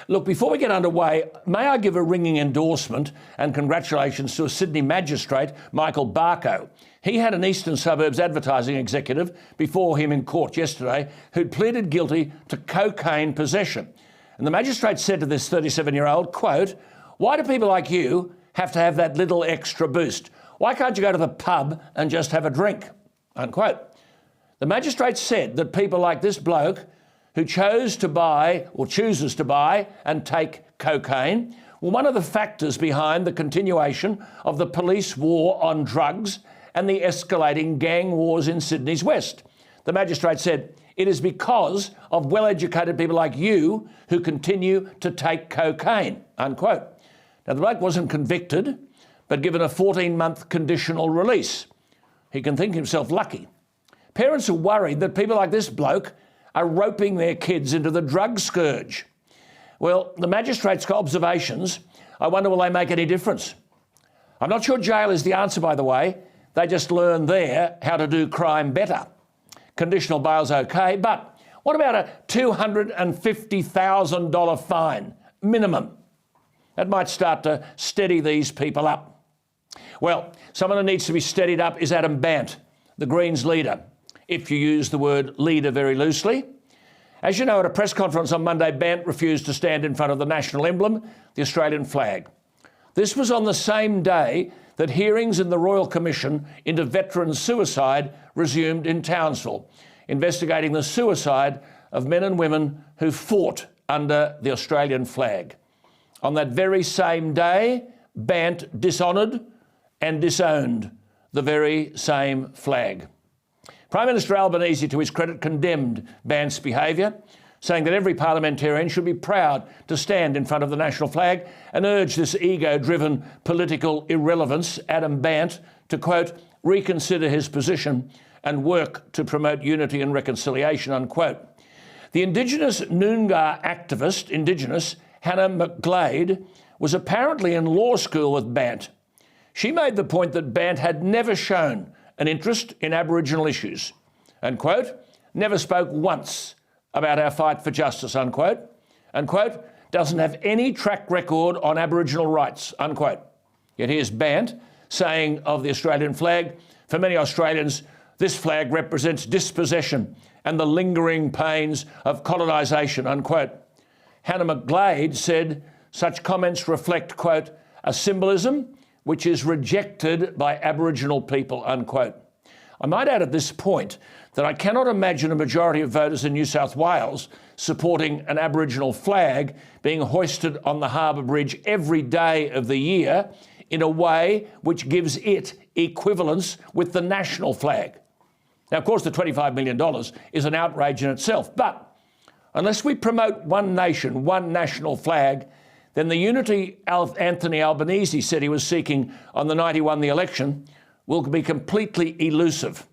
Look, before we get underway, may I give a ringing endorsement and congratulations to a Sydney magistrate, Michael Barco. He had an Eastern Suburbs advertising executive before him in court yesterday who'd pleaded guilty to cocaine possession. And the magistrate said to this 37-year-old, quote, "Why do people like you have to have that little extra boost? Why can't you go to the pub and just have a drink?" Unquote. The magistrate said that people like this bloke who chose to buy or chooses to buy and take cocaine were one of the factors behind the continuation of the police war on drugs and the escalating gang wars in Sydney's West. The magistrate said, "It is because of well-educated people like you who continue to take cocaine," unquote. Now, the bloke wasn't convicted, but given a 14-month conditional release. He can think himself lucky. Parents are worried that people like this bloke are roping their kids into the drug scourge. Well, the magistrate's observations, I wonder will they make any difference? I'm not sure jail is the answer, by the way. They just learned there how to do crime better. Conditional bail's okay, but what about a $250,000 fine, minimum? That might start to steady these people up. Well, someone who needs to be steadied up is Adam Bandt, the Greens leader, if you use the word leader very loosely. As you know, at a press conference on Monday, Bandt refused to stand in front of the national emblem, the Australian flag. This was on the same day that hearings in the Royal Commission into veteran suicide resumed in Townsville, investigating the suicide of men and women who fought under the Australian flag. On that very same day, Bandt dishonoured and disowned the very same flag. Prime Minister Albanese, to his credit, condemned Bandt's behaviour, saying that every parliamentarian should be proud to stand in front of the national flag, and urged this ego-driven political irrelevance, Adam Bandt, to, quote, reconsider his position and work to promote unity and reconciliation, unquote. The Indigenous Noongar activist, Hannah McGlade, was apparently in law school with Bandt. She made the point that Bandt had never shown an interest in Aboriginal issues, and, quote, never spoke once about our fight for justice, unquote, and, quote, doesn't have any track record on Aboriginal rights, unquote. Yet here's Bandt saying of the Australian flag, for many Australians, this flag represents dispossession and the lingering pains of colonisation, unquote. Hannah McGlade said such comments reflect, quote, a symbolism which is rejected by Aboriginal people, unquote. I might add at this point that I cannot imagine a majority of voters in New South Wales supporting an Aboriginal flag being hoisted on the Harbour Bridge every day of the year in a way which gives it equivalence with the national flag. Now, of course, the $25 million is an outrage in itself, but unless we promote one nation, one national flag, then the unity Anthony Albanese said he was seeking on the night he won the election will be completely elusive.